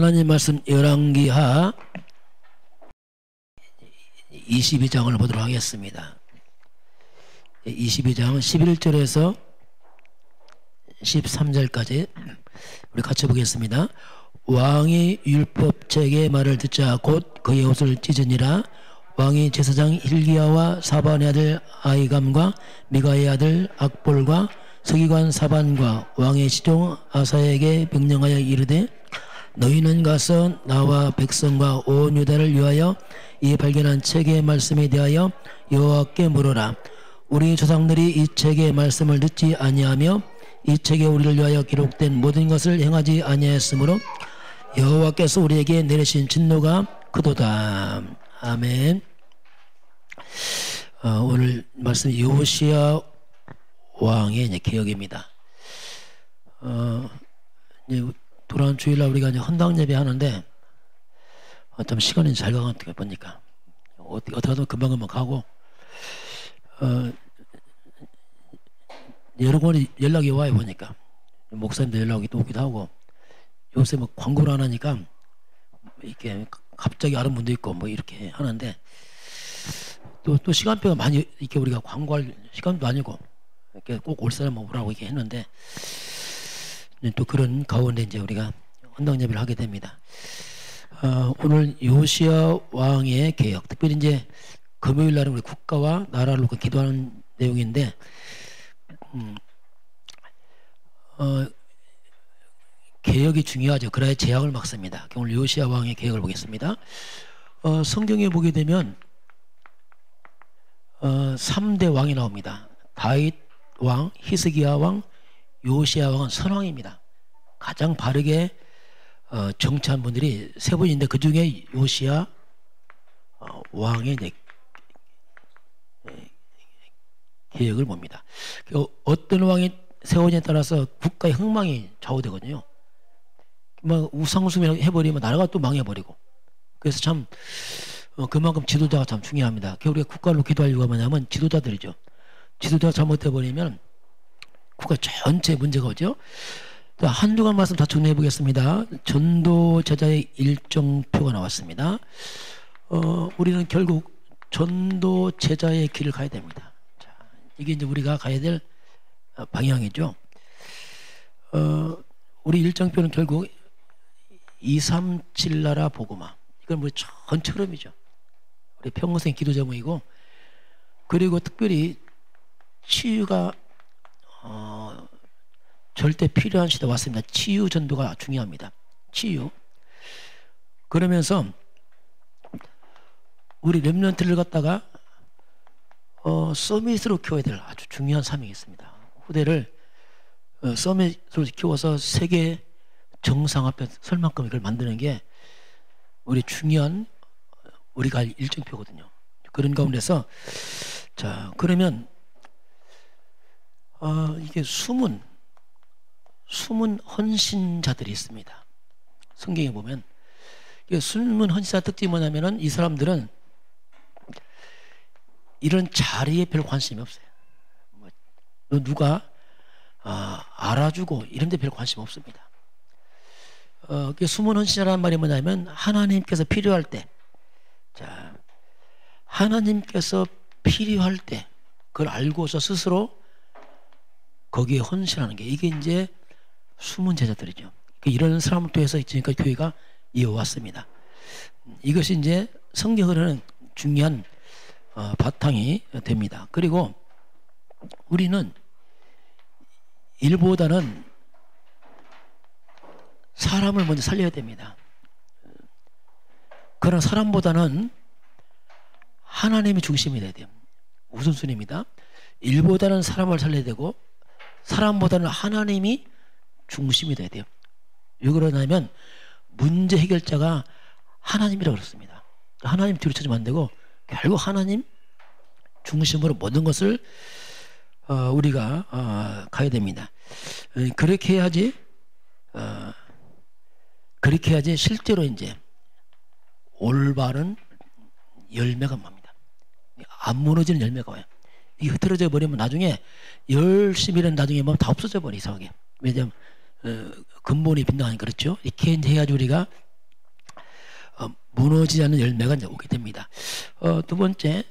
하나님 말씀 열왕기하 22장을 보도록 하겠습니다. 22장 11절에서 13절까지 우리 같이 보겠습니다. 왕이 율법책의 말을 듣자 곧 그의 옷을 찢으니라. 왕이 제사장 hil기야와 사반의 아들 아히감과 미가의 아들 악볼과 서기관 사반과 왕의 시종 아사에게 명령하여 이르되 너희는 가서 나와 백성과 온 유다를 위하여 이 발견한 책의 말씀에 대하여 여호와께 물어라. 우리 조상들이 이 책의 말씀을 듣지 아니하며 이 책에 우리를 위하여 기록된 모든 것을 행하지 아니하였으므로 여호와께서 우리에게 내리신 진노가 크도다. 아멘. 오늘 말씀 여호시야 왕의 이제 개혁입니다. 이제 돌아온 주일날 우리가 이제 헌당 예배 하는데 좀 시간이 잘 가는 어떻게 보니까 어떻게 하든 금방금방 가고 여러 번이 연락이 와요. 보니까 목사님들 연락이 또 오기도 하고 요새 뭐 광고를 안 하니까 이렇게 갑자기 아는 분도 있고 뭐 이렇게 하는데 또 시간표가 많이 이렇게 우리가 광고할 시간도 아니고 이렇게 꼭 올 사람 오라고 이렇게 했는데 또 그런 가운데 이제 우리가 헌당 예배를 하게 됩니다. 오늘 여호시야 왕의 개혁, 특별히 이제 금요일 날은 우리 국가와 나라를 놓고 기도하는 내용인데, 개혁이 중요하죠. 그래야 재앙을 막습니다. 오늘 여호시야 왕의 개혁을 보겠습니다. 성경에 보게 되면 3대 왕이 나옵니다. 다윗 왕, 히스기야 왕, 여호시야 왕은 선왕입니다. 가장 바르게 정치한 분들이 세 분인데 그 중에 여호시야 왕의 개혁을 봅니다. 어떤 왕이 세워지에 따라서 국가의 흥망이 좌우되거든요. 막 우상숭배 해버리면 나라가 또 망해버리고. 그래서 참 그만큼 지도자가 참 중요합니다. 우리가 국가를 기도할 이유가 뭐냐면 지도자들이죠. 지도자가 잘못해버리면 국가 전체에 문제가 오죠. 한 주간 말씀 다 정리해 보겠습니다. 전도 제자의 일정표가 나왔습니다. 우리는 결국 전도 제자의 길을 가야 됩니다. 자, 이게 이제 우리가 가야 될 방향이죠. 우리 일정표는 결국 237 나라 복음화. 이건 우리 전체 흐름이죠. 우리 평생 기도 제목이고, 그리고 특별히 치유가 절대 필요한 시대 왔습니다. 치유 전도가 중요합니다. 치유. 그러면서 우리 렘넌트를 갖다가 서밋으로 키워야 될 아주 중요한 사명이 있습니다. 후대를 서밋으로 키워서 세계 정상 앞에 설 만큼 이걸 만드는 게 우리 중요한 우리가 할 일정표거든요. 그런 가운데서 자, 그러면 이게 숨은 헌신자들이 있습니다. 성경에 보면 숨은 헌신자 특징이 뭐냐면은 이 사람들은 이런 자리에 별 관심이 없어요. 누가 알아주고 이런 데 별 관심 없습니다. 숨은 헌신자라는 말이 뭐냐면 하나님께서 필요할 때, 자, 하나님께서 필요할 때 그걸 알고서 스스로 거기에 헌신하는 게 이게 이제 숨은 제자들이죠. 이런 사람을 통해서 지금까지 교회가 이어왔습니다. 이것이 이제 성경으로는 중요한 바탕이 됩니다. 그리고 우리는 일보다는 사람을 먼저 살려야 됩니다. 그러나 사람보다는 하나님이 중심이 돼야 돼요. 우선순위입니다. 일보다는 사람을 살려야 되고 사람보다는 하나님이 중심이 돼야 돼요. 왜 그러냐면 문제 해결자가 하나님이라고 그랬습니다. 하나님 뒤로 쳐주면 안 되고 결국 하나님 중심으로 모든 것을 우리가 가야 됩니다. 그렇게 해야지 실제로 이제 올바른 열매가 납니다. 안 무너지는 열매가 와요. 이게 흐트러져 버리면 나중에 열심히 일하는 나중에 뭐 다 없어져 버려 이상하게. 왜냐면 근본이 빈당하니까 그렇죠. 이렇게 해야지 우리가 무너지지 않는 열매가 이제 오게 됩니다. 두 번째,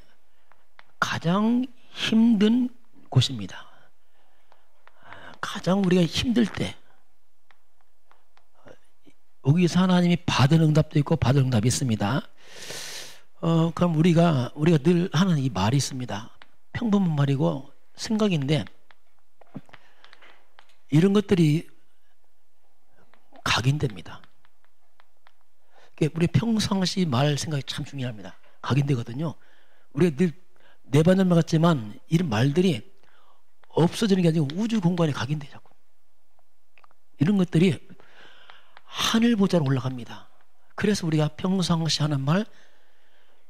가장 힘든 곳입니다. 가장 우리가 힘들 때 여기서 하나님이 받은 응답도 있고 받은 응답이 있습니다. 그럼 우리가 늘 하는 이 말이 있습니다. 평범한 말이고 생각인데 이런 것들이 각인됩니다. 우리 평상시 말 생각이 참 중요합니다. 각인되거든요. 우리가 늘 내받는 말 같지만 이런 말들이 없어지는 게 아니고 우주 공간에 각인돼 자꾸. 이런 것들이 하늘 보좌로 올라갑니다. 그래서 우리가 평상시 하는 말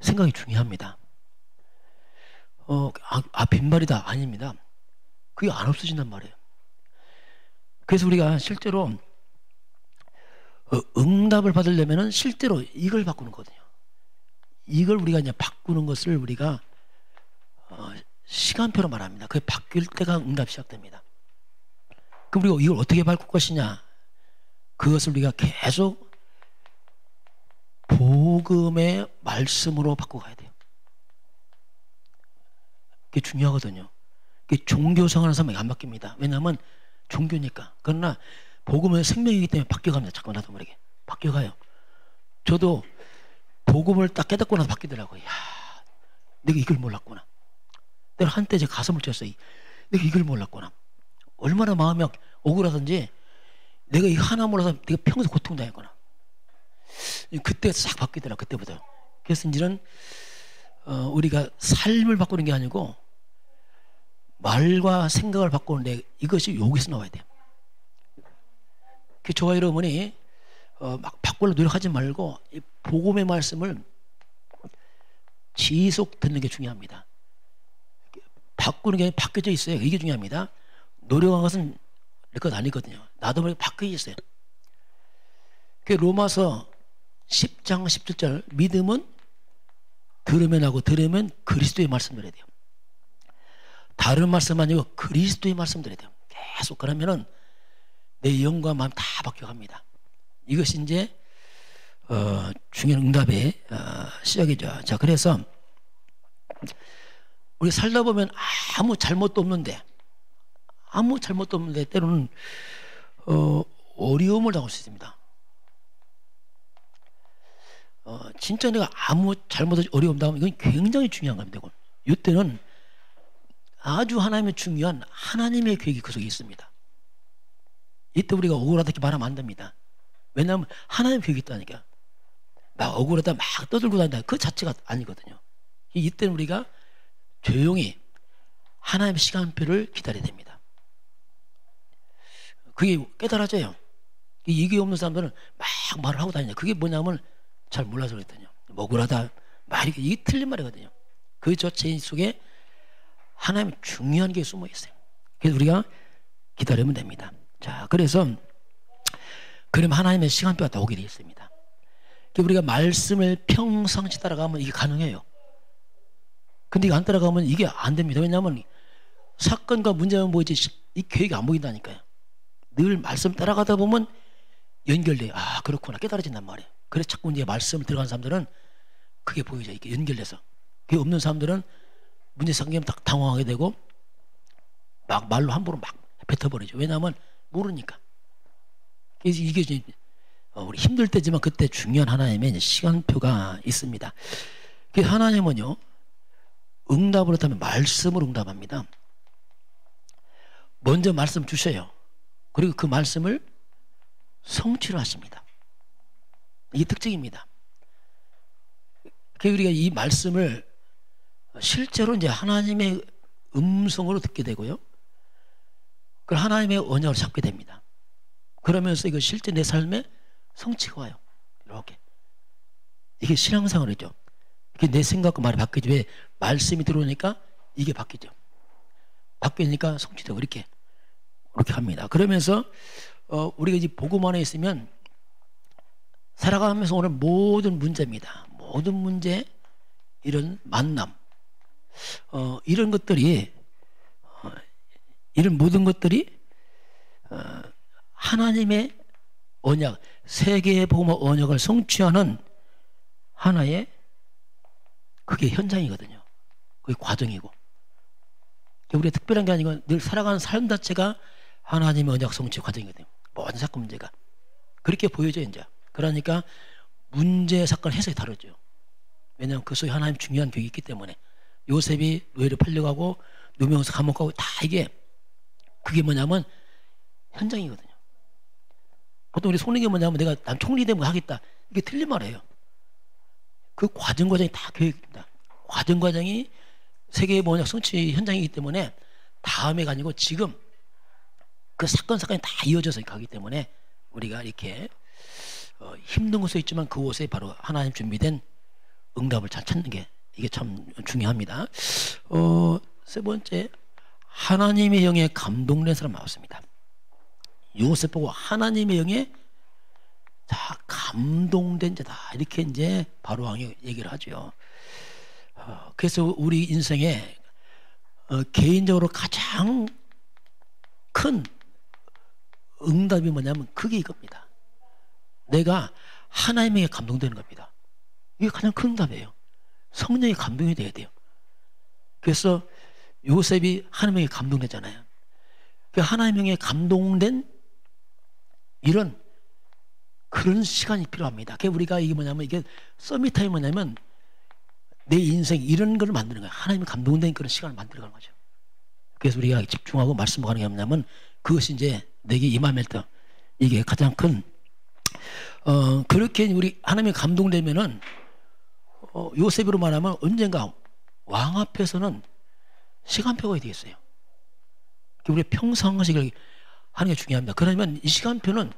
생각이 중요합니다. 빈말이다 아닙니다. 그게 안 없어진단 말이에요. 그래서 우리가 실제로 응답을 받으려면은 실제로 이걸 바꾸는 거거든요. 이걸 우리가 이제 바꾸는 것을 우리가 시간표로 말합니다. 그게 바뀔 때가 응답이 시작됩니다. 그럼 우리가 이걸 어떻게 바꿀 것이냐? 그것을 우리가 계속 복음의 말씀으로 바꿔가야 돼요. 그게 중요하거든요. 그게 종교 생활하는 사람에게 안 바뀝니다. 왜냐하면 종교니까. 그러나 복음은 생명이기 때문에 바뀌어갑니다. 자꾸 나도 모르게 바뀌어가요. 저도 복음을 딱 깨닫고 나서 바뀌더라고요. 야, 내가 이걸 몰랐구나. 내가 한때 제 가슴을 쳤어요. 내가 이걸 몰랐구나. 얼마나 마음이 억울하든지 내가 이거 하나 몰라서 내가 평소 고통당했구나. 그때 싹 바뀌더라. 그때부터. 그래서 이제는 우리가 삶을 바꾸는 게 아니고 말과 생각을 바꾸는데 이것이 여기서 나와야 돼요. 그 저와 여러분이 막 바꾸려고 노력하지 말고 이 복음의 말씀을 지속 듣는 게 중요합니다. 바꾸는 게 바뀌어져 있어요. 이게 중요합니다. 노력한 것은 내 것 아니거든요. 나도 모르게 바뀌어져 있어요. 그 로마서 10장 17절 믿음은 들으면 하고 들으면 그리스도의 말씀 들어야 돼요. 다른 말씀 아니고 그리스도의 말씀 들어야 돼요. 계속 그러면은 내 영과 마음 다 바뀌어갑니다. 이것이 이제 중요한 응답의 시작이죠. 자, 그래서 우리 살다 보면 아무 잘못도 없는데 때로는 어려움을 당할 수 있습니다. 진짜 내가 아무 잘못을 어려움 당하면 이건 굉장히 중요한 겁니다. 이때는 아주 하나님의 중요한 하나님의 계획이 그 속에 있습니다. 이때 우리가 억울하다 이렇게 말하면 안 됩니다. 왜냐하면 하나님의 계획이 있다니까. 막 억울하다 막 떠들고 다닌다. 그 자체가 아니거든요. 이때는 우리가 조용히 하나님의 시간표를 기다려야 됩니다. 그게 깨달아져요. 이게 없는 사람들은 막 말을 하고 다니냐. 그게 뭐냐면 잘 몰라서 그랬더니 억울하다 말이 이게 틀린 말이거든요. 그 자체 속에 하나님의 중요한 게 숨어 있어요. 그래서 우리가 기다리면 됩니다. 자, 그래서 그럼 하나님의 시간표가 다 오게 되어 있습니다. 우리가 말씀을 평상시 따라가면 이게 가능해요. 근데 이거 안 따라가면 이게 안 됩니다. 왜냐하면 사건과 문제만 보이지 이 계획이 안 보인다니까요. 늘 말씀 따라가다 보면 연결돼요. 아, 그렇구나. 깨달아진단 말이에요. 그래서 자꾸 이제 말씀을 들어간 사람들은 그게 보이죠. 이게 연결돼서. 그게 없는 사람들은 문제 생기면 딱 당황하게 되고 막 말로 함부로 막 뱉어버리죠. 왜냐하면 모르니까. 그래서 이게 우리 힘들 때지만 그때 중요한 하나님의 시간표가 있습니다. 그래서 하나님은요, 응답을 하면 말씀으로 응답합니다. 먼저 말씀 주셔요. 그리고 그 말씀을 성취를 하십니다. 이게 특징입니다. 그래서 우리가 이 말씀을 실제로 이제 하나님의 음성으로 듣게 되고요. 그걸 하나님의 언약으로 잡게 됩니다. 그러면서 이거 실제 내 삶에 성취가 와요. 이렇게. 이게 신앙생활이죠. 이게 내 생각과 말이 바뀌죠. 왜? 말씀이 들어오니까 이게 바뀌죠. 바뀌니까 성취되고 이렇게 합니다. 그러면서 우리가 이제 복음 안에 있으면 살아가면서 오늘 모든 문제입니다. 모든 문제, 이런 만남, 이런 것들이 이런 모든 것들이 하나님의 언약, 세계의 복음의 언약을 성취하는 하나의 그게 현장이거든요. 그게 과정이고. 우리가 특별한 게 아니고 늘 살아가는 삶 자체가 하나님의 언약 성취 과정이거든요. 모든 사건 문제가. 그렇게 보여져요, 이제. 그러니까 문제, 사건 해석이 다르죠. 왜냐하면 그 속에 하나님 중요한 교육이 있기 때문에. 요셉이 노예로 팔려가고 누명에서 감옥 가고 다 이게 그게 뭐냐면 현장이거든요. 보통 우리 속는 게 뭐냐면 내가 난 총리 되면 하겠다. 이게 틀린 말이에요. 그 과정이 다 교육입니다. 과정이 세계의 언약 성취 현장이기 때문에 다음에가 아니고 지금 그 사건이 다 이어져서 가기 때문에 우리가 이렇게 힘든 곳에 있지만 그곳에 바로 하나님 준비된 응답을 잘 찾는 게 이게 참 중요합니다. 세 번째, 하나님의 영에 감동된 사람 나왔습니다. 요셉 보고 하나님의 영에 다 감동된 자다 이렇게 이제 바로 왕이 얘기를 하죠. 그래서 우리 인생에 개인적으로 가장 큰 응답이 뭐냐면 그게 이겁니다. 내가 하나님에게 감동되는 겁니다. 이게 가장 큰 응답이에요. 성령의 감동이 돼야 돼요. 그래서 요셉이 하나님에게 감동되잖아요. 하나님에게 감동된 그런 시간이 필요합니다. 그래서 우리가 이게 뭐냐면 이게 서밋타임이 뭐냐면 내 인생 이런 걸 만드는 거예요. 하나님의 감동된 그런 시간을 만들어가는 거죠. 그래서 우리가 집중하고 말씀하는 게 뭐냐면 그것이 이제 내게 임하면 때 이게 가장 큰 그렇게 우리 하나님의 감동되면은 요셉으로 말하면 언젠가 왕 앞에서는 시간표가 되겠어요. 우리 평상식을 하는 게 중요합니다. 그러면 이 시간표는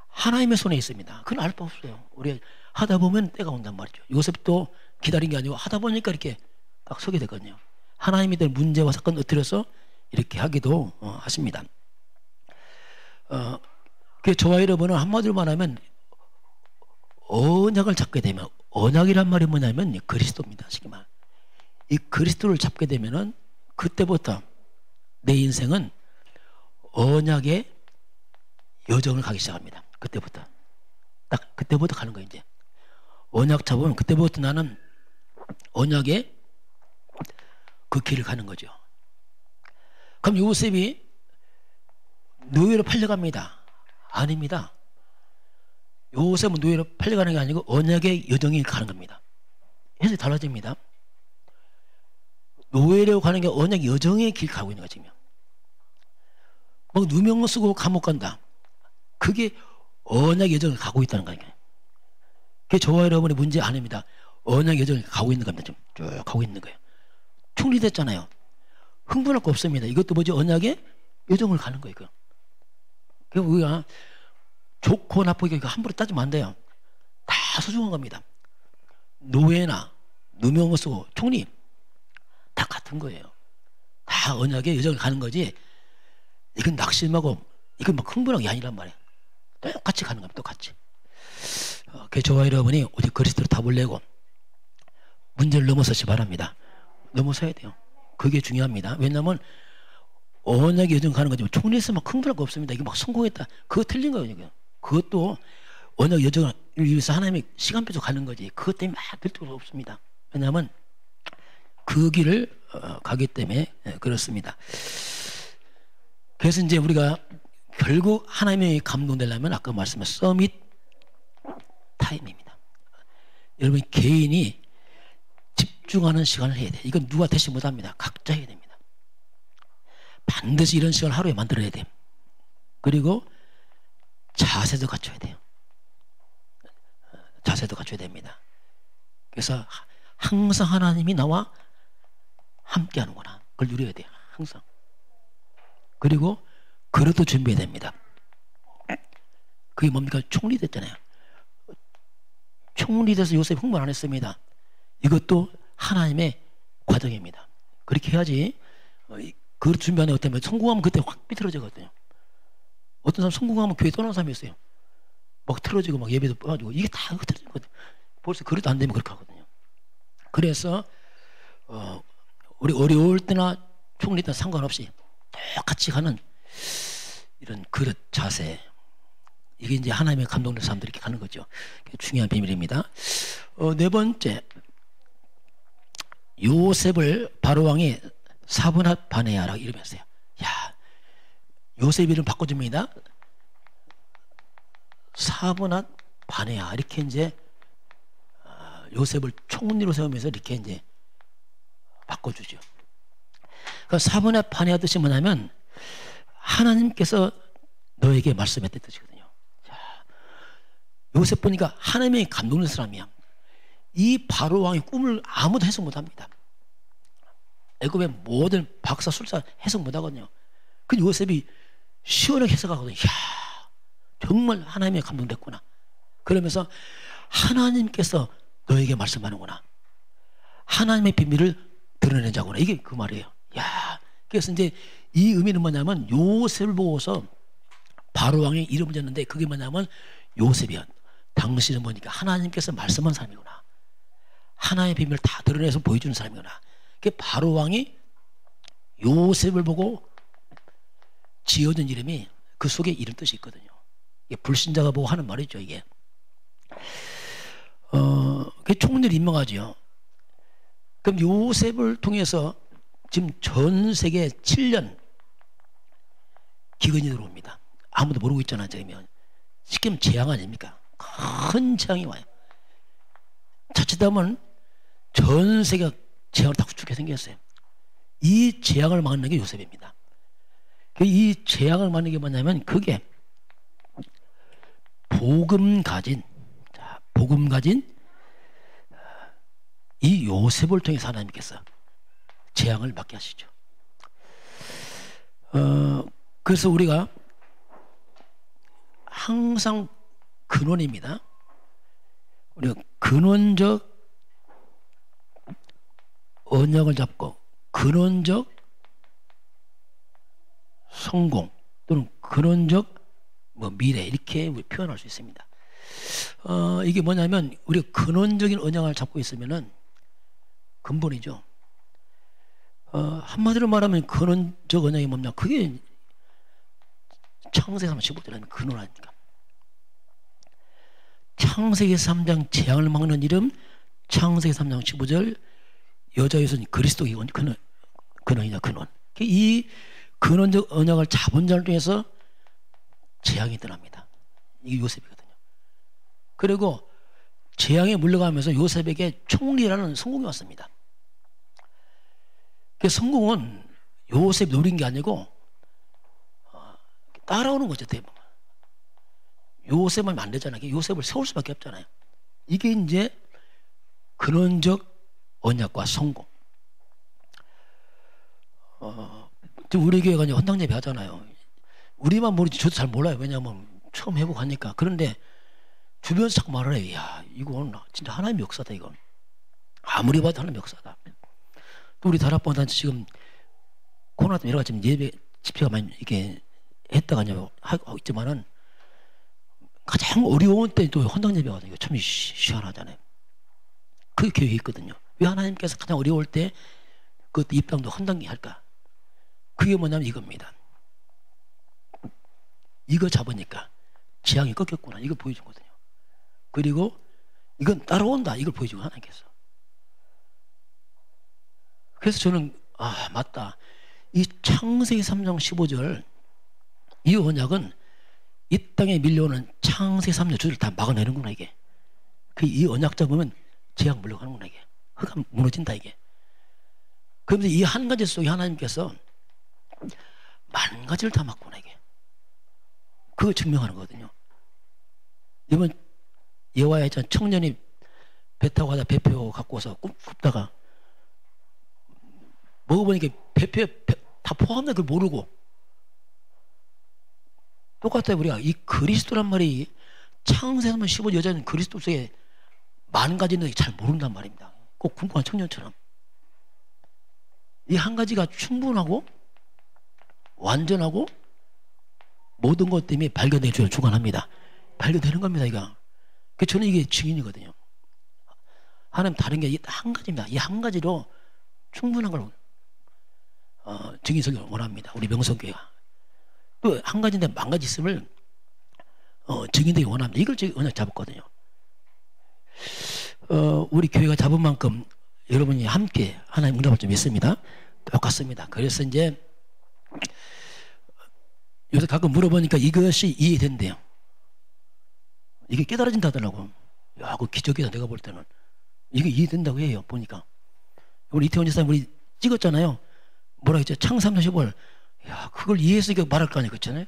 하나님의 손에 있습니다. 그건 알 바 없어요. 우리 하다 보면 때가 온단 말이죠. 요셉도 기다린 게 아니고 하다 보니까 이렇게 딱 서게 되거든요. 하나님이 될 문제와 사건을 엎드려서 이렇게 하기도 하십니다. 그 저와 여러분은 한마디로 말하면 언약을 잡게 되면 언약이란 말이 뭐냐면 그리스도입니다. 이 그리스도를 잡게 되면은 그때부터 내 인생은 언약의 여정을 가기 시작합니다. 그때부터 딱 그때부터 가는 거예요. 이제 언약 잡으면 그때부터 나는 언약의 그 길을 가는 거죠. 그럼 요셉이 노예로 팔려갑니다. 아닙니다. 요셉은 노예로 팔려가는 게 아니고 언약의 여정이 가는 겁니다. 해석이 달라집니다. 노예로 가는 게 언약 여정의 길 가고 있는 거죠. 뭐 누명 쓰고 감옥 간다. 그게 언약 여정을 가고 있다는 거예요. 그게 저와 여러분의 문제 아닙니다. 언약 여정을 가고 있는 겁니다. 쭉 가고 있는 거예요. 총리 됐잖아요. 흥분할 거 없습니다. 이것도 뭐지? 언약의 여정을 가는 거예요. 그래서 우리가 좋고 나쁘게 함부로 따지면 안 돼요. 다 소중한 겁니다. 노예나 누명을 쓰고 총리 다 같은 거예요. 다 언약의 여정을 가는 거지. 이건 낙심하고 이건 막 흥분한 게 아니란 말이에요. 똑같이 가는 겁니다. 똑같이. 그래서 저와 여러분이 우리 그리스도로 답을 내고 문제를 넘어서시 바랍니다. 넘어서야 돼요. 그게 중요합니다. 왜냐하면 언약의 여정 가는 거지 총리에서 막 흥분할 거 없습니다. 이게 막 성공했다. 그거 틀린 거예요. 그것도 언약 여정을 위해서 하나님의 시간표로 가는 거지. 그것 때문에 막 될 필요 없습니다. 왜냐하면 그 길을 가기 때문에 그렇습니다. 그래서 이제 우리가 결국 하나님의 감동되려면 아까 말씀한 서밋 타임입니다. 여러분 개인이 집중하는 시간을 해야 돼요. 이건 누가 대신 못합니다. 각자 해야 됩니다. 반드시 이런 시간을 하루에 만들어야 돼요. 그리고 자세도 갖춰야 돼요. 자세도 갖춰야 됩니다. 그래서 항상 하나님이 나와 함께 하는구나. 그걸 누려야 돼요. 항상. 그리고 그릇도 준비해야 됩니다. 그게 뭡니까? 총리 됐잖아요. 총리 돼서 요셉 흥분 안 했습니다. 이것도 하나님의 과정입니다. 그렇게 해야지 그릇 준비하는 것 때문에 성공하면 그때 확 비틀어지거든요. 어떤 사람 성공하면 교회 떠나는 사람이 있어요. 막 틀어지고 막 예배도 빠지고 이게 다 흐트러지거든요. 벌써 그릇 안 되면 그렇게 하거든요. 그래서 우리 어려울 때나 총리 때나 상관없이 똑같이 가는 이런 그릇 자세 이게 이제 하나님의 감동된 사람들이 이렇게 가는 거죠. 중요한 비밀입니다. 네 번째, 요셉을 바로 왕이 사분할 반해하라 이러면서요. 야, 요셉 이름 바꿔줍니다. 사분할 반해하 이렇게 이제 요셉을 총리로 세우면서 이렇게 이제 바꿔주죠. 그 사분할 반해하 뜻이 뭐냐면 하나님께서 너에게 말씀했던 뜻이거든요. 자, 요셉 보니까 하나님의 감동된 사람이야. 이 바로 왕의 꿈을 아무도 해석 못합니다. 애굽의 모든 박사 술사 해석 못하거든요. 그 요셉이 시원하게 해석하거든요. 이야, 정말 하나님의 감동됐구나. 그러면서 하나님께서 너에게 말씀하는구나. 하나님의 비밀을 드러낸 자구나. 이게 그 말이에요. 야, 그래서 이제 이 의미는 뭐냐면 요셉을 보고서 바로 왕의 이름을 졌는데 그게 뭐냐면 요셉이야. 당신은 뭐니까 하나님께서 말씀한 사람이구나. 하나님의 비밀을 다 드러내서 보여주는 사람이구나. 그 바로 왕이 요셉을 보고 지어준 이름이 그 속에 이름 뜻이 있거든요. 이게 불신자가 보고 하는 말이죠, 이게. 그 총리를 임명하죠. 그럼 요셉을 통해서 지금 전 세계 7년 기근이 들어옵니다. 아무도 모르고 있잖아요, 지금. 쉽게 말하면 재앙 아닙니까? 큰 재앙이 와요. 자칫하면 전 세계가 재앙을 다 구축해 생겼어요. 이 재앙을 막는 게 요셉입니다. 이 재앙을 막는 게 뭐냐면 그게 복음 가진 이 요셉을 통해서 하나님께서 재앙을 막게 하시죠. 그래서 우리가 항상 근원입니다. 우리가 근원적 언약을 잡고 근원적 성공 또는 근원적 미래 이렇게 표현할 수 있습니다. 이게 뭐냐면 우리가 근원적인 언약을 잡고 있으면은 근본이죠. 한마디로 말하면 근원적 언약이 뭐냐? 그게 창세기 3장 15절에 근원 아닙니까? 창세기 3장 재앙을 막는 이름, 창세기 3장 15절 여자 예수는 그리스도의 근원이냐 근원. 이 근원적 언약을 잡은 자를 통해서 재앙이 떠납니다. 이게 요셉이거든요. 그리고 재앙에 물려가면서 요셉에게 총리라는 성공이 왔습니다. 그 성공은 요셉이 노린 게 아니고 따라오는 거죠. 대부분. 요셉만 안 되잖아요. 요셉을 세울 수밖에 없잖아요. 이게 이제 근원적 언약과 성공. 지금 우리 교회가 이제 헌당 예배 하잖아요. 우리만 모르지 저도 잘 몰라요. 왜냐하면 처음 해보고 하니까. 그런데 주변에서 자꾸 말을 해요. 야, 이건 진짜 하나님의 역사다, 이건. 아무리 봐도 하나님의 역사다. 또 우리 다락방단체 지금 코로나 때문에 여러 가지 예배 집회가 많이 이렇게 했다가 하고 있지만은 가장 어려운 때 또 헌당 예배가 이거 참 시원하잖아요. 그게 교회에 있거든요. 왜 하나님께서 가장 어려울 때 그 입당도 헌당이 할까? 그게 뭐냐면 이겁니다. 이거 잡으니까 재앙이 꺾였구나. 이걸 보여주거든요. 그리고 이건 따라온다. 이걸 보여주고 하나님께서. 그래서 저는 맞다. 이 창세기 3장 15절 이 언약은 이 땅에 밀려오는 창세기 3장 주를 다 막아내는구나 이게. 이 언약 잡으면 재앙 물러가는구나 이게. 흑암 무너진다 이게. 그러면서 이 한 가지 속에 하나님께서 만 가지를 다 막구나 이게. 그거 증명하는 거거든요. 이번 예화에 있잖아. 청년이 배 타고 가다 배표 갖고 와서 굽다가 먹어보니까 배표에 다 포함된 걸 모르고 똑같아요. 우리가 이 그리스도란 말이 창세기 15 여자는 그리스도 속에 만 가지 있는데 잘 모른단 말입니다. 꼭 궁금한 청년처럼 이 한 가지가 충분하고 완전하고 모든 것 때문에 발견되는 주를 주관합니다. 발견되는 겁니다. 이거. 저는 이게 증인이거든요. 하나님 다른 게 한 가지입니다. 이 한 가지로 충분한 걸 증인석을 원합니다. 우리 명성교회가. 또 한 가지인데 만 가지 있음을 증인되기 원합니다. 이걸 제가 언약 잡았거든요. 우리 교회가 잡은 만큼 여러분이 함께 하나님 응답을 좀 믿습니다. 똑같습니다. 그래서 이제 요새 가끔 물어보니까 이것이 이해된대요. 이게 깨달아진다더라고. 야, 그 기적이다. 내가 볼 때는 이게 이해된다고 해요. 보니까 우리 이태원 지사님 우리 찍었잖아요. 뭐라 했죠? 창삼 30월. 야, 그걸 이해해서 이거 말할 거 아니에요. 그렇잖아요.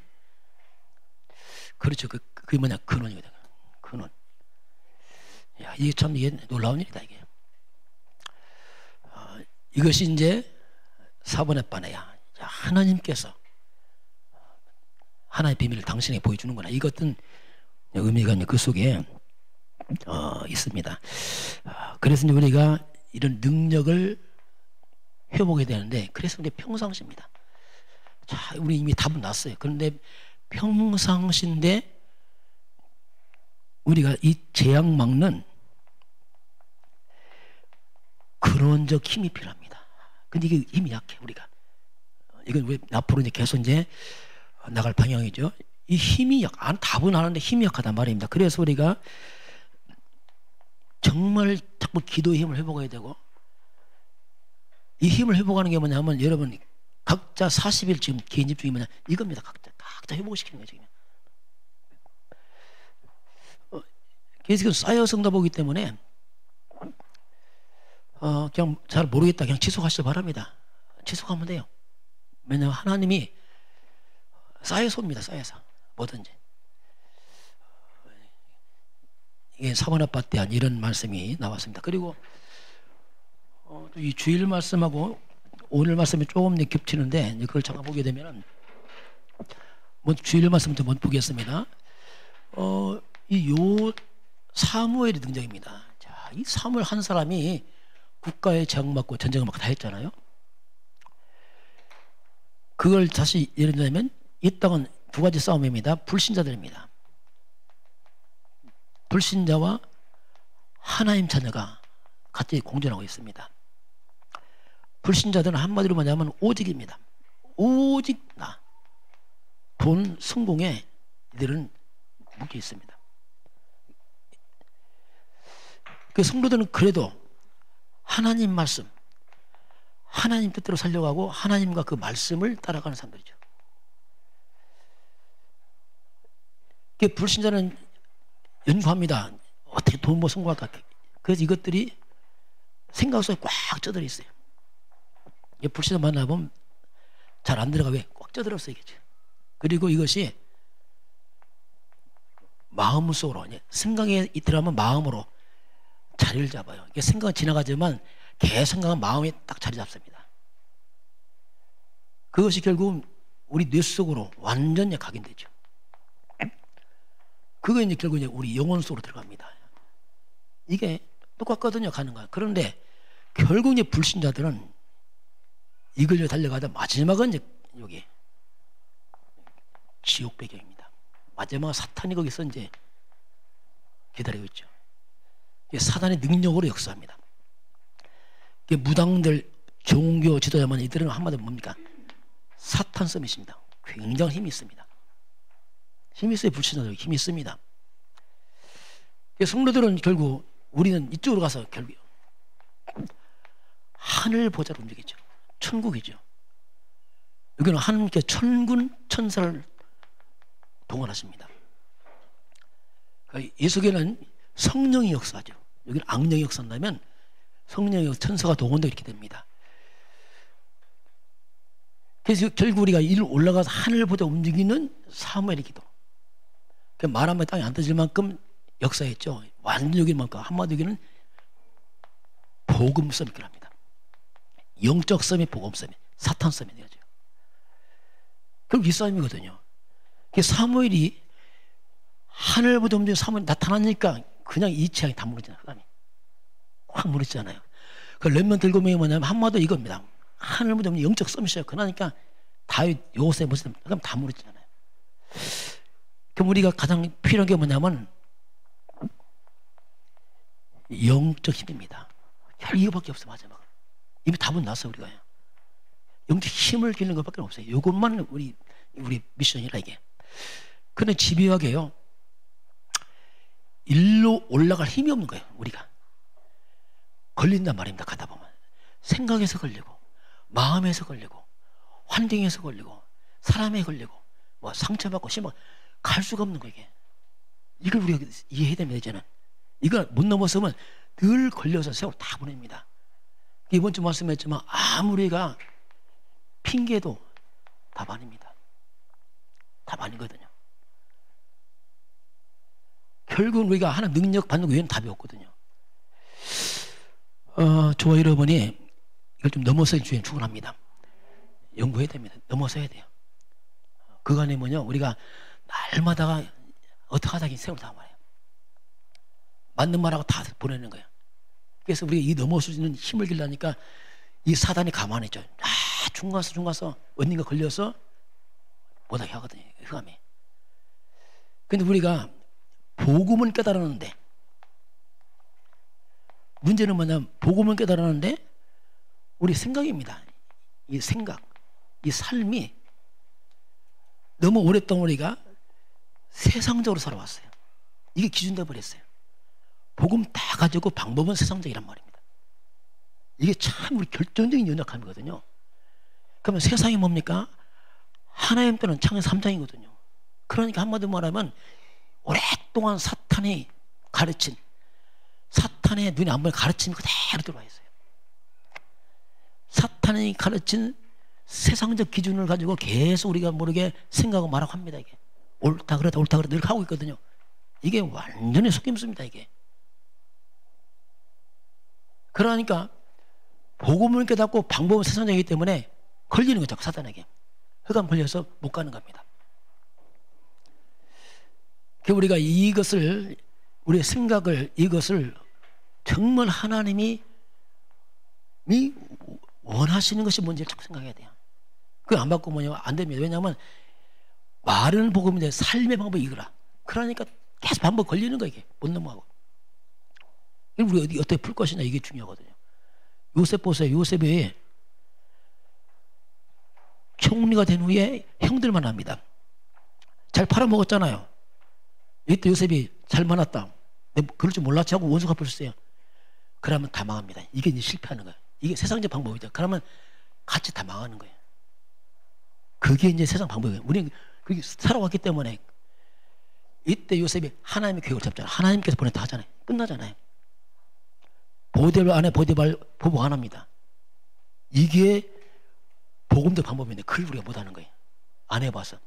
그렇죠. 그게 뭐냐? 근원이거든. 근원. 야, 이게 참 이게 놀라운 일이다 이게. 이것이 이제 사번의 바네야. 하나님께서 하나의 비밀을 당신에게 보여주는구나. 이것은 의미가 그 속에 있습니다. 그래서 이제 우리가 이런 능력을 회복해야 되는데, 그래서 이제 평상시입니다. 자, 우리 이미 답은 났어요. 그런데 평상시인데 우리가 이 재앙 막는 근원적 힘이 필요합니다. 근데 이게 힘이 약해, 우리가. 이건 왜 앞으로 이제 계속 이제 나갈 방향이죠. 이 힘이 답은 하는데 힘이 약하단 말입니다. 그래서 우리가 정말 자꾸 기도의 힘을 회복해야 되고, 이 힘을 회복하는 게 뭐냐면, 여러분 각자 40일 지금 개인 집중이 뭐냐 이겁니다. 각자 회복시키는 거예요 지금. 그래서 쌓여서 응답하기 때문에 그냥 잘 모르겠다 그냥 지속하시기 바랍니다. 지속하면 돼요. 왜냐하면 하나님이 쌓여서 옵니다. 쌓여서 뭐든지. 이게 사번 아빠 때 한 이런 말씀이 나왔습니다. 그리고 이 주일 말씀하고 오늘 말씀이 조금 겹치는데, 그걸 잠깐 보게 되면은 주일 말씀부터 먼저 보겠습니다. 이 사무엘의 등장입니다. 자, 이 사무엘 한 사람이 국가에 재앙받고 전쟁을 막 다 했잖아요. 그걸 다시 예를 들면 이 땅은 두 가지 싸움입니다. 불신자들입니다. 불신자와 하나님 자녀가 같이 공존하고 있습니다. 불신자들은 한마디로 뭐냐면 오직입니다. 오직 나. 돈, 성공에 이들은 묶여 있습니다. 그 성도들은 그래도 하나님 말씀, 하나님 뜻대로 살려가고 하나님과 그 말씀을 따라가는 사람들이죠. 그 불신자는 연구합니다. 어떻게 돈 뭐 성공할까. 그래서 이것들이 생각 속에 꽉 쪄들어 있어요. 불신자 만나보면 잘 안 들어가. 왜? 꽉 쪄들었어요. 이게. 그리고 이것이 마음속으로, 생각에 들어가면 마음으로 자리를 잡아요. 이게 생각은 지나가지만 계속 생각은 마음에 딱 자리 잡습니다. 그것이 결국 우리 뇌 속으로 완전히 각인되죠. 그거 이제 결국 이제 우리 영혼 속으로 들어갑니다. 이게 똑같거든요, 가는 거야. 그런데 결국 이제 불신자들은 이걸 달려가다 마지막은 이제 여기 지옥 배경입니다. 마지막 사탄이 거기서 이제 기다리고 있죠. 사단의 능력으로 역사합니다. 무당들, 종교 지도자만 이들은 한마디로 뭡니까? 사탄 서밋입니다. 굉장히 힘이 있습니다. 힘이 있어요. 불신자들 힘이 있습니다. 성도들은 결국 우리는 이쪽으로 가서 결국 하늘 보좌로 움직이죠. 천국이죠. 여기는 하나님께 천군 천사를 동원하십니다. 예수께는 성령이 역사하죠. 여기는 악령이 역사한다면 성령이 천사가 동원되어 이렇게 됩니다. 그래서 결국 우리가 이를 올라가서 하늘 보좌 움직이는 사무엘의 기도. 말하면 땅이 안 떠질 만큼 역사했죠. 완전 여기 만큼 한마디 여기는 복음 서밋이라고 합니다. 영적 서밋, 복음 서밋, 사탄 서밋이죠. 결국 이 싸움이거든요. 사무엘이 하늘 보좌 움직이는 사무엘이 나타나니까 그냥 이 취향이 다 무너지잖아요. 사람이 확 무너지잖아요. 그 렘넌트 7명이 뭐냐면 한마디로 이겁니다. 하늘 보좌 움직이는 영적 서밋이에요. 그러니까 다윗 요새 무슨 그럼 다 무너지잖아요. 그럼 우리가 가장 필요한 게 뭐냐면 영적 힘입니다. 이거밖에 없어. 마지막 이미 답은 났어. 우리가 영적 힘을 기르는 것밖에 없어요. 이것만 우리 미션이라 이게. 그런데 집요하게요, 일로 올라갈 힘이 없는 거예요. 우리가 걸린단 말입니다. 가다 보면 생각에서 걸리고, 마음에서 걸리고, 환경에서 걸리고, 사람에 걸리고, 뭐 상처받고 심하고 갈 수가 없는 거예요. 이걸 우리가 이해해야 됩니다. 이제는 이걸 못 넘어서면 늘 걸려서 세월 다 보냅니다. 이번 주 말씀했지만 아무리가 핑계도 답 아닙니다. 답 아니거든요. 결국은 우리가 하나 능력 받는 거 외에는 답이 없거든요. 저와 여러분이 이걸 좀 넘어서는 주에 축원합니다. 연구해야 됩니다. 넘어서야 돼요. 그간에 뭐냐, 우리가 날마다가 어떻게 하다가 세월 다 말해요. 맞는 말하고 다 보내는 거예요. 그래서 우리가 이 넘어설 수 있는 힘을 길라니까 이 사단이 가만히 있죠. 중가서 언니가 걸려서 못하게 하거든요. 흑암이. 근데 우리가 복음은 깨달았는데, 문제는 뭐냐면 복음은 깨달았는데 우리 생각입니다. 이 생각, 이 삶이 너무 오랫동안 우리가 세상적으로 살아왔어요. 이게 기준 되어버렸어요. 복음 다 가지고 방법은 세상적이란 말입니다. 이게 참 우리 결정적인 연약함이거든요. 그러면 세상이 뭡니까? 하나님 또는 창세 3장이거든요. 그러니까 한마디로 말하면 오랫동안 사탄이 가르친, 사탄의 눈에 안 보이는 가르침이 그대로 들어와 있어요. 사탄이 가르친 세상적 기준을 가지고 계속 우리가 모르게 생각하고 말하고 합니다. 이게 옳다 그러다 옳다 그러다 늘 하고 있거든요. 이게 완전히 속임수입니다. 이게. 그러니까 복음을 깨닫고 방법은 세상적이기 때문에 걸리는 거죠. 사단에게. 흑암 걸려서 못 가는 겁니다. 우리가 이것을, 우리의 생각을, 이것을 정말 하나님이 원하시는 것이 뭔지를 자꾸 생각해야 돼요. 그거 안 받고 뭐냐, 안 됩니다. 왜냐하면 말은 복음인데 삶의 방법이 이거라. 그러니까 계속 반복 걸리는 거예요. 이게 못 넘어가고. 우리 어떻게 풀 것이냐, 이게 중요하거든요. 요셉 보세요. 요셉이 총리가 된 후에 형들만 합니다. 잘 팔아먹었잖아요. 이때 요셉이 잘 많았다. 내가 그럴 줄 몰랐지 하고 원수 갚으셨어요. 그러면 다 망합니다. 이게 이제 실패하는 거예요. 이게 세상적 방법이죠. 그러면 같이 다 망하는 거예요. 그게 이제 세상 방법이에요. 우리는 그렇게 살아왔기 때문에 이때 요셉이 하나님의 계획을 잡잖아요. 하나님께서 보냈다 하잖아요. 끝나잖아요. 보디발 안에 보디발 보복 안 합니다. 이게 복음도 방법인데 그걸 우리가 못하는 거예요. 안 해봐서.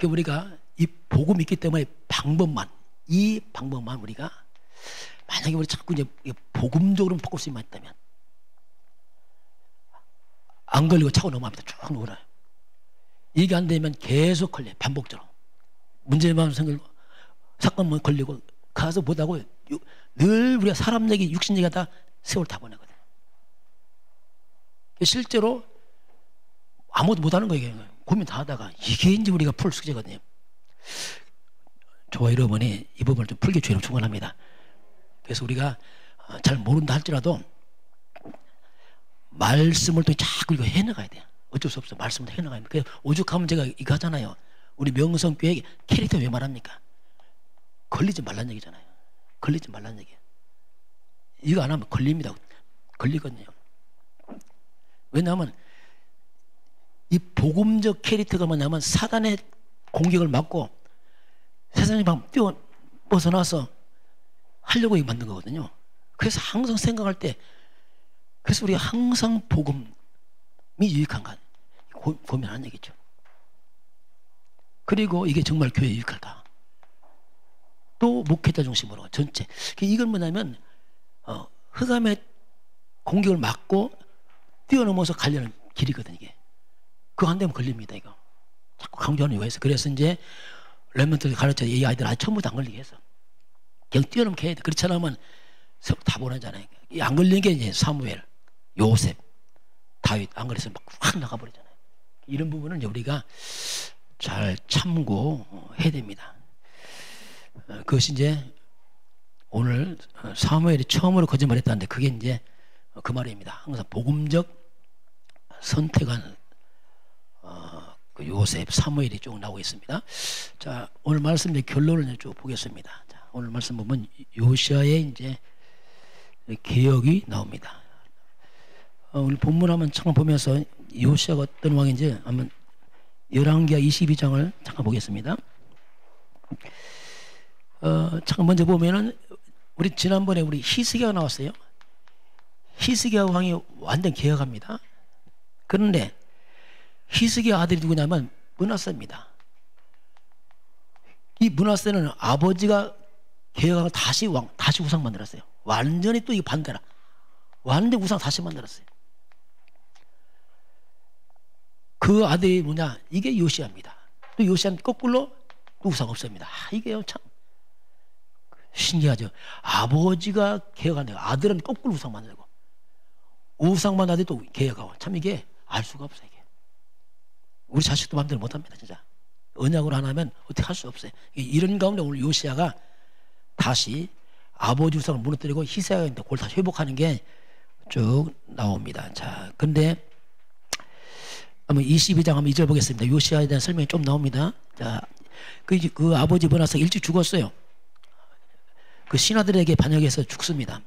우리가 이 복음이 있기 때문에 방법만, 이 방법만 우리가 만약에 우리 자꾸 이제 복음적으로 바꿀 수 있다면 안 걸리고 차고 넘어갑니다. 쭉 놀아요. 이게 안 되면 계속 걸려요. 반복적으로. 문제만 생기고 사건만 걸리고 가서 못하고 늘 우리가 사람 얘기, 육신 얘기하다 세월 다 보내거든요. 실제로 아무것도 못하는 거예요. 고민 다 하다가 이게 이제 우리가 풀 숙제거든요. 저와 여러분이 이 부분을 좀 풀게 주의를 축원합니다. 그래서 우리가 잘 모른다 할지라도 말씀을 또 자꾸 이거 해나가야 돼요. 어쩔 수 없어. 말씀을 해나가야 돼요. 그래서 오죽하면 제가 이거 하잖아요. 우리 명성교회 캐릭터 왜 말합니까? 걸리지 말란 얘기잖아요. 걸리지 말란 얘기예요. 이거 안 하면 걸립니다. 걸리거든요. 왜냐하면 이 복음적 캐릭터가 뭐냐면 사단의 공격을 막고 세상의 방 뛰어 벗어나서 하려고 만든 거거든요. 그래서 항상 생각할 때, 그래서 우리가 항상 복음이 유익한가 고민하는 얘기죠. 그리고 이게 정말 교회에 유익할까? 또 목회자 중심으로 전체. 이건 뭐냐면 흑암의 공격을 막고 뛰어넘어서 가려는 길이거든요. 이게. 그거 안 되면 걸립니다. 이거 자꾸 강조하는 이유가 있어. 그래서 이제 렘넌트 가르쳐 이 아이들 아주 처음부터 안 걸리게 해서 그냥 뛰어넘게 해야 돼. 그렇지 않으면 다 보내잖아요. 안 걸리는 게 이제 사무엘, 요셉, 다윗 안 그래서 막 확 나가버리잖아요. 이런 부분은 이제 우리가 잘 참고해야 됩니다. 그것이 이제 오늘 사무엘이 처음으로 거짓말했다는데 그게 이제 그 말입니다. 항상 복음적 선택한 그 요셉, 사무엘이 쭉 나오고 있습니다. 자, 오늘 말씀 이제 결론을 쭉 보겠습니다. 자, 오늘 말씀 보면 요시아의 이제 개혁이 나옵니다. 오늘 본문 한번 잠깐 보면서 요시아가 어떤 왕인지 한번 열왕기하 22장을 잠깐 보겠습니다. 잠깐 먼저 보면은 우리 지난번에 우리 히스기야가 나왔어요. 히스기야 왕이 완전 개혁합니다. 그런데 히스기야 아들이 누구냐면 므낫세입니다. 이 므낫세는 아버지가 개혁하고 다시 우상 만들었어요. 완전히 또 이 반대라. 완전 우상 다시 만들었어요. 그 아들이 뭐냐? 이게 요시아입니다. 또 요시아는 거꾸로 또 우상 없습니다. 이게요 참 신기하죠. 아버지가 개혁하네요. 아들은 거꾸로 우상 만들고 우상만 아들이 또 개혁하고 참 이게 알 수가 없어요. 이게 우리 자식도 마음대로 못합니다. 진짜 언약으로 안 하면 어떻게 할 수 없어요. 이런 가운데 오늘 요시아가 다시 아버지 우상을 무너뜨리고 히스기야가 그걸 다시 회복하는 게 쭉 나옵니다. 자, 근데 한번 22장 한번 2절 보겠습니다. 요시아에 대한 설명이 좀 나옵니다. 자, 그 아버지 므낫세가 일찍 죽었어요. 그 신하들에게 반역해서 죽습니다.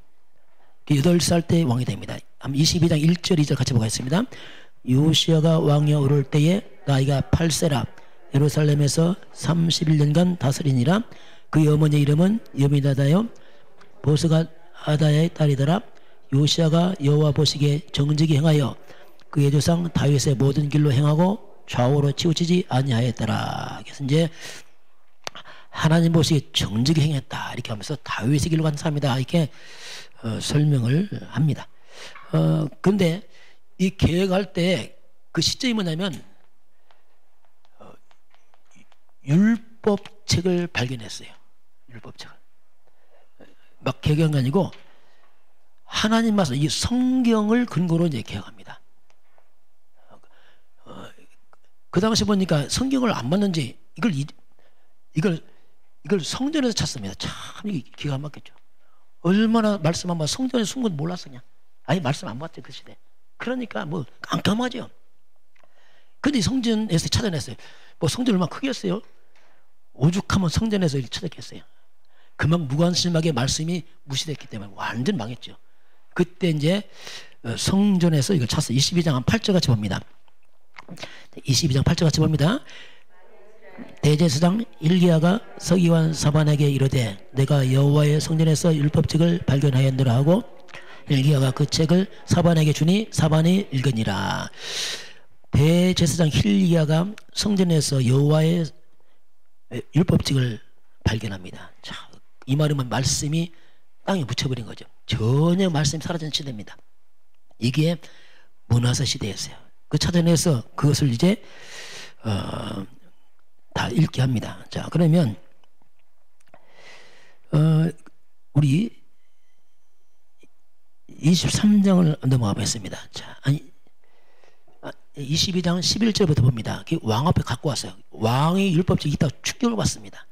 8살 때 왕이 됩니다. 한번 22장 1절 2절 같이 보겠습니다. 요시아가 왕위에 오를 때에 나이가 8세라 예루살렘에서 31년간 다스리니라. 그의 어머니의 이름은 여미다다요 보스가 아다야의 딸이더라. 요시아가 여호와 보시기에 정직히 행하여 그의 조상 다윗의 모든 길로 행하고 좌우로 치우치지 아니하였더라. 그래서 이제 하나님 보시기에 정직히 행했다 이렇게 하면서 다윗의 길로 간 사람이다 이렇게 설명을 합니다. 근데 이 개혁할 때 그 시점이 뭐냐면 율법책을 발견했어요. 율법책을 막 개혁한 게 아니고 하나님 말씀 이 성경을 근거로 이제 개혁합니다. 그 당시 보니까 성경을 안 봤는지 이걸 성전에서 찾습니다. 참 이게 기가 막혔죠. 얼마나 말씀 안 봐 성전에 숨은 건 몰랐어 그냥. 아니 말씀 안 봤죠 그 시대. 그러니까 뭐 깜깜하죠. 근데 성전에서 찾아냈어요. 뭐 성전 얼마나 크겠어요? 오죽하면 성전에서 찾았겠어요. 그만 무관심하게 말씀이 무시됐기 때문에 완전 망했죠. 그때 이제 성전에서 이걸 찾았어요. 22장 한 8절 같이 봅니다. 22장 8절 같이 봅니다. 대제사장 일기야가 서기관 사반에게 이르되 내가 여호와의 성전에서 율법책을 발견하였노라 하고 일기야가 그 책을 사반에게 주니 사반이 읽으니라. 대제사장 힐기야가 성전에서 여호와의 율법책을 발견합니다. 자, 이 말이면 말씀이 땅에 묻혀버린 거죠. 전혀 말씀이 사라진 시대입니다. 이게 므낫세 시대였어요. 그 찾아내서 그것을 이제 다 읽게 합니다. 자, 그러면 우리 23장을 넘어가 보겠습니다. 자, 22장 11절부터 봅니다. 왕 앞에 갖고 왔어요. 왕이 율법책이 있다고 충격을 받습니다.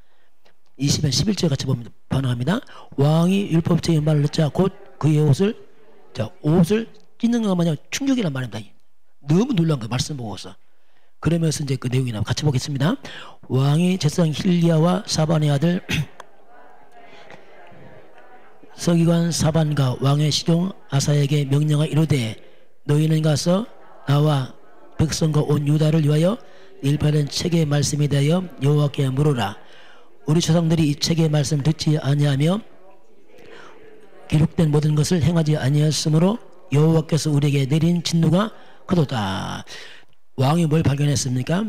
20장 11절 같이 봅니다. 번역합니다. 왕이 율법책의 말을 듣자 곧 그의 옷을 찢는 것만 마냥 충격이란 말입니다. 너무 놀란 거예요. 말씀 보고서. 그러면서 이제 그 내용이 나와 같이 보겠습니다. 왕이 제사장 힐기야와 사반의 아들 서기관 사반과 왕의 시종 아사에게 명령하 이르되 너희는 가서 나와 백성과 온 유다를 위하여 일파는 책의 말씀에 대하여 여호와께 물으라. 우리 조상들이 이 책의 말씀을 듣지 아니하며 기록된 모든 것을 행하지 아니하였으므로 여호와께서 우리에게 내린 진노가 크도다. 왕이 뭘 발견했습니까?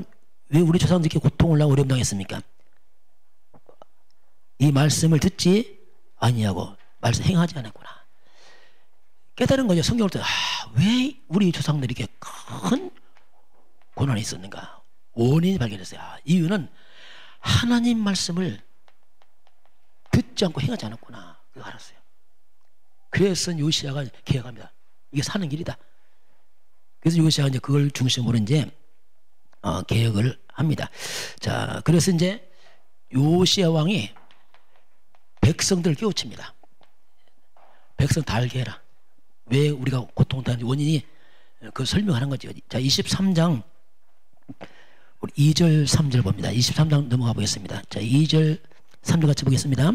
왜 우리 조상들께 고통을 나고 어려움 당했습니까? 이 말씀을 듣지 아니하고 말씀 행하지 않았구나. 깨달은 거죠. 성경을 때 왜 우리 조상들이 이렇게 큰 고난이 있었는가? 원인이 발견했어요. 이유는 하나님 말씀을 듣지 않고 행하지 않았구나. 그거 알았어요. 그래서 요시아가 개혁합니다. 이게 사는 길이다. 그래서 요시아가 이제 그걸 중심으로 이제 개혁을 합니다. 자, 그래서 이제 요시아 왕이 백성들을 깨우칩니다. 백성 다 알게 해라. 왜 우리가 고통당하는지 원인이 그 설명하는 거죠. 자, 23장 우리 2절 3절 봅니다. 23장 넘어가 보겠습니다. 자, 2절 3절 같이 보겠습니다.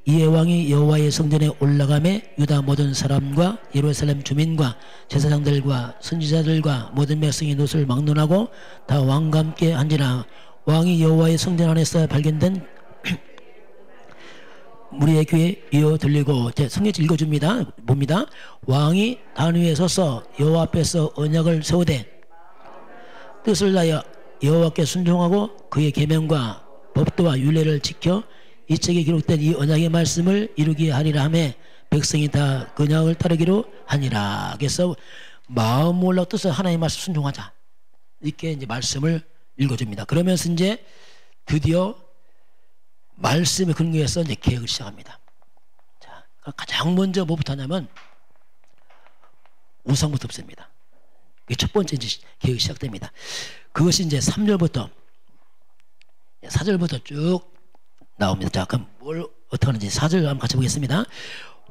이에 왕이 여호와의 성전에 올라가매 유다 모든 사람과 예루살렘 주민과 제사장들과 선지자들과 모든 백성이 노를 막론하고 다 왕과 함께 한지라. 왕이 여호와의 성전 안에서 발견된 무리의 귀에 이어 들리고, 성경 읽어줍니다. 봅니다. 왕이 단 위에 서서 여호와 앞에서 언약을 세우되 뜻을 다하여 여호와께 순종하고 그의 계명과 법도와 율례를 지켜 이 책에 기록된 이 언약의 말씀을 이루게 하리라 하며 백성이 다 그 언약을 따르기로 하니라. 그래서 마음 몰라 뜻을 하나님의 말씀 순종하자, 이렇게 이제 말씀을 읽어줍니다. 그러면서 이제 드디어 말씀의 근거에서 이제 개혁을 시작합니다. 자, 가장 먼저 뭐부터 하냐면 우상부터 없앱니다. 이게 첫 번째 이제 개혁이 시작됩니다. 그것이 이제 3절부터 4절부터 쭉 나옵니다. 자, 그럼 뭘 어떻게 하는지 4절 한번 같이 보겠습니다.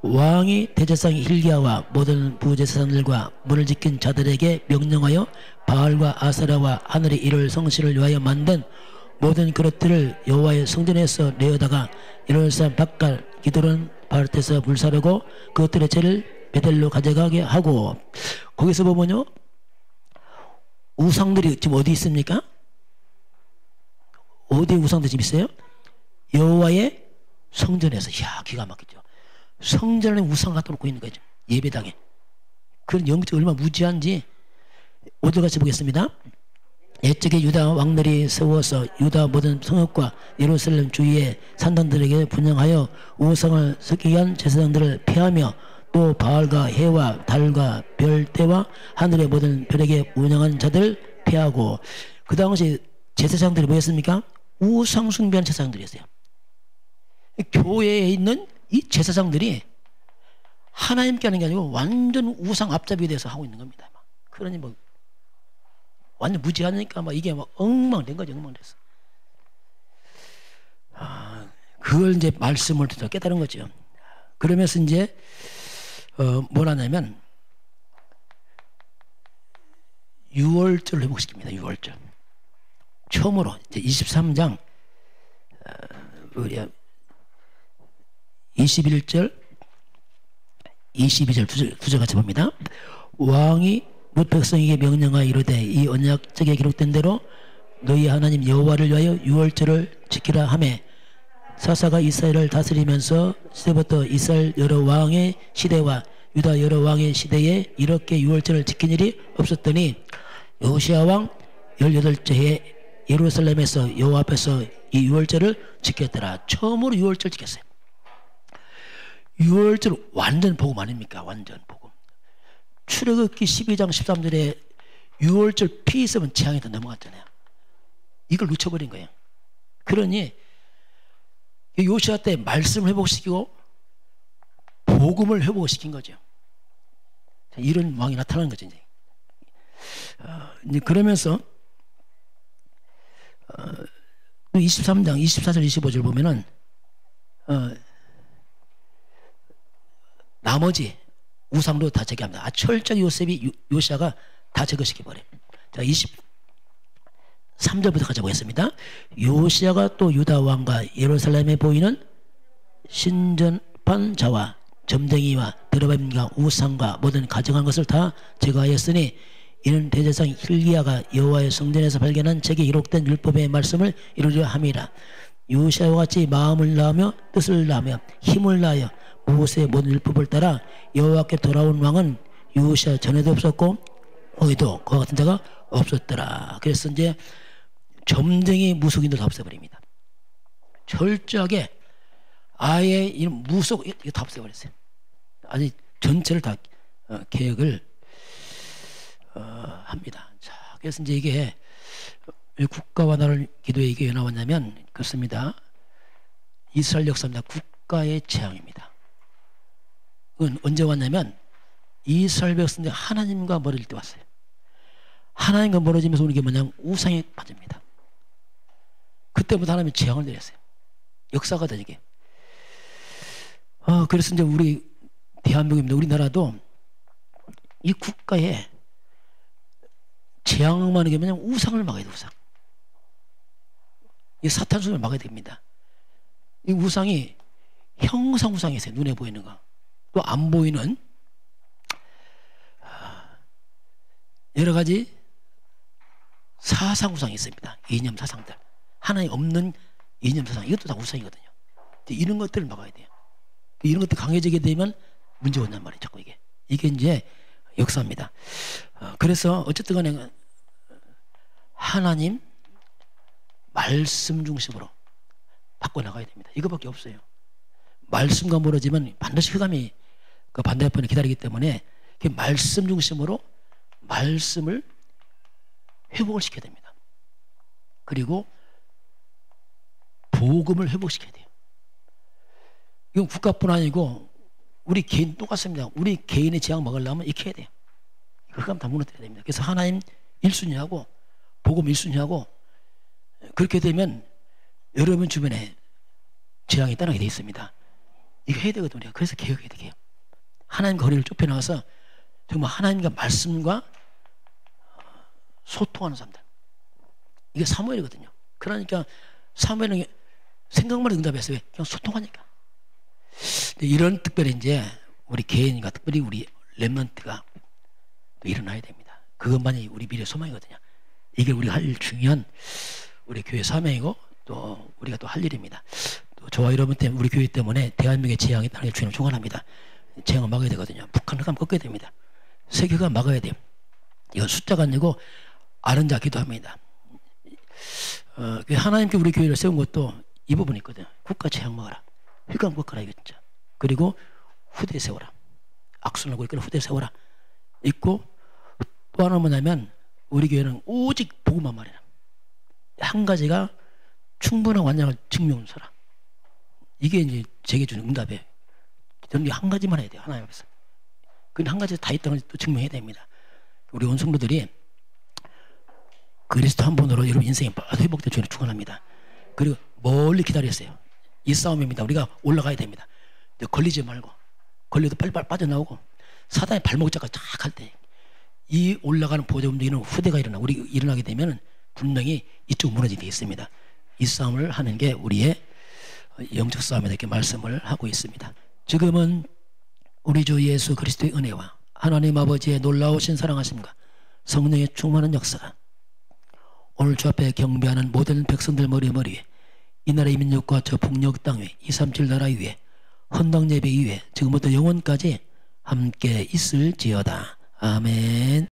왕이 대제사장 hil기야와 모든 부제사장들과 문을 지킨 자들에게 명령하여 바알과 아세라와 하늘의 이를 성실을 위하여 만든 모든 그릇들을 여호와의 성전에서 내어다가 예루살렘 바깥 기드론 바알에서 불사르고 그것들의 죄를 베델로 가져가게 하고. 거기서 보면요, 우상들이 지금 어디 있습니까? 어디에 우상들이 지금 있어요? 여호와의 성전에서. 이야, 기가 막히죠. 성전 안에 우상 갖다 놓고 있는 거죠. 예배당에. 그런 영적 얼마나 무지한지 5절 같이 보겠습니다. 옛적에 유다 왕들이 세워서 유다 모든 성읍과 예루살렘 주위의 산당들에게 분양하여 우상을 섬기게 한 제사장들을 폐하며 또 바알과 해와 달과 별대와 하늘의 모든 별에게 운영한 자들을 폐하고. 그 당시 제사장들이 뭐였습니까? 우상 숭배한 제사장들이었어요. 교회에 있는 이 제사장들이 하나님께 하는 게 아니고 완전 우상 앞잡이에 대해서 하고 있는 겁니다. 그러니 뭐 완전 무지하니까 막 이게 막 엉망된 거죠. 엉망됐어. 그걸 이제 말씀을 듣다 깨달은 거죠. 그러면서 이제 뭘 하냐면 6월절을 회복시킵니다. 6월절. 처음으로 이제 23장 21절 22절 두 절 같이 봅니다. 왕이 뭇 백성에게 명령하여 이르되 이 언약책에 기록된 대로 너희 하나님 여호와를 위하여 6월절을 지키라 하매 사사가 이스라엘을 다스리면서 시대부터 이스라엘 여러 왕의 시대와 유다 여러 왕의 시대에 이렇게 6월절을 지킨 일이 없었더니 요시야 왕 18째 해에 예루살렘에서 여호와 앞에서 이 6월절을 지켰더라. 처음으로 6월절 지켰어요. 6월절 완전 복음 아닙니까? 완전 복음. 출애굽기 12장 13절에 6월절 피 있으면 재앙이 더 넘어갔잖아요. 이걸 놓쳐버린 거예요. 그러니 요시야 때 말씀을 회복시키고 복음을 회복시킨 거죠. 이런 왕이 나타나는 거죠. 이제 그러면서 23장 24절 25절 보면은 나머지 우상도 다 제거합니다. 철저히 요시야가 다 제거시켜버려요. 자, 23절부터 가자 보겠습니다. 요시야가 또 유다 왕과 예루살렘에 보이는 신전판 자와 점쟁이와 드러뱀과 우상과 모든 가증한 것을 다 제거하였으니 이는 대제사장 hil기야가 여호와의 성전에서 발견한 책에 기록된 율법의 말씀을 이루려 함이라. 요시야와 같이 마음을 다하며 뜻을 다하며 힘을 다하여 모세의 모든 율법을 따라 여호와께 돌아온 왕은 요시야 전에도 없었고 후에도 그와 같은 자가 없었더라. 그래서 이제 점쟁이 무속인도 다 없애버립니다. 철저하게 아예 이 무속 이거 다 없애버렸어요. 아니 전체를 다 개혁을 합니다. 자, 그래서 이제 이게 왜 국가와 나라를 기도에 이게 왜 나왔냐면 그렇습니다. 이스라엘 역사입니다. 국가의 재앙입니다. 그건 언제 왔냐면 이스라엘 백성들이 하나님과 멀어질 때 왔어요. 하나님과 멀어지면서 오는 게 뭐냐면 우상에 빠집니다. 그때부터 하나님이 재앙을 내렸어요. 역사가 되게. 그래서 이제 우리 대한민국입니다. 우리나라도 이 국가에 재앙만 하게 뭐냐면 우상을 막아야 돼. 우상. 이 사탄 손을 막아야 됩니다. 이 우상이 형상 우상이 있어요. 눈에 보이는 거. 또 안 보이는 여러 가지 사상 우상이 있습니다. 이념 사상들. 하나님 없는 이념 사상. 이것도 다 우상이거든요. 이런 것들을 막아야 돼요. 이런 것들이 강해지게 되면 문제가 온단 말이에요. 자꾸 이게. 이게 이제 역사입니다. 그래서 어쨌든 간에 하나님 말씀 중심으로 바꿔나가야 됩니다. 이거밖에 없어요. 말씀과 멀어지면 반드시 흑암이 그 반대편에 기다리기 때문에 말씀 중심으로 말씀을 회복을 시켜야 됩니다. 그리고 복음을 회복시켜야 돼요. 이건 국가뿐 아니고 우리 개인 똑같습니다. 우리 개인의 재앙 막으려면 이렇게 해야 돼요. 이거 흑암 다 무너뜨려야 됩니다. 그래서 하나님 1순위하고 복음 1순위하고 그렇게 되면 여러분 주변에 재앙이 떠나게 되어 있습니다. 이거 해야 되거든요. 그래서 개혁해야 돼요. 하나님과 거리를 좁혀나가서 정말 하나님과 말씀과 소통하는 사람들. 이게 사무엘이거든요. 그러니까 사무엘은 생각만 해도 응답했어요. 그냥 소통하니까. 이런 특별히 이제 우리 개인과 특별히 우리 렘넌트가 일어나야 됩니다. 그것만이 우리 미래 소망이거든요. 이게 우리가 할 중요한 우리 교회 사명이고 또 우리가 또 할 일입니다. 또 저와 여러분 때문에 우리 교회 때문에 대한민국의 재앙이 따르게 주님을 축원합니다. 재앙을 막아야 되거든요. 북한 흑암 꺾어야 됩니다. 세계가 막아야 돼요. 이건 숫자가 아니고 아는 자 기도합니다. 하나님께 우리 교회를 세운 것도 이 부분이 있거든요. 국가 재앙 막아라. 흑암 꺾어라 이거 진짜. 그리고 후대 세워라. 악순하고 있거나 후대 세워라. 있고 또 하나 뭐냐면 우리 교회는 오직 복음만 말해라. 한 가지가 충분한 완장을 증명서라. 이게 이제 제게 주는 응답이에요. 저는 한 가지만 해야 돼요. 하나님 앞에서. 그건 한 가지 다 있다는 걸 또 증명해야 됩니다. 우리 온 성도들이 그리스도 한 번으로 여러분 인생이 회복될 주님을 축원합니다. 그리고 멀리 기다렸어요. 이 싸움입니다. 우리가 올라가야 됩니다. 걸리지 말고 걸려도 빨리빨리 빠져나오고 사단의 발목 잡고 쫙 할 때 이 올라가는 보좌 움직이는 후대가 우리 일어나게 되면 분명히 이쪽 무너지게 되어 있습니다. 이 싸움을 하는 게 우리의 영적 싸움이다 이렇게 말씀을 하고 있습니다. 지금은 우리 주 예수 그리스도의 은혜와 하나님 아버지의 놀라우신 사랑하심과 성령의 충만한 역사가 오늘 주 앞에 경배하는 모든 백성들 머리 위에 이 나라의 민족과 저 북녘 땅 위에 237 나라 위에 헌당 예배 위에 지금부터 영원까지 함께 있을지어다. 아멘.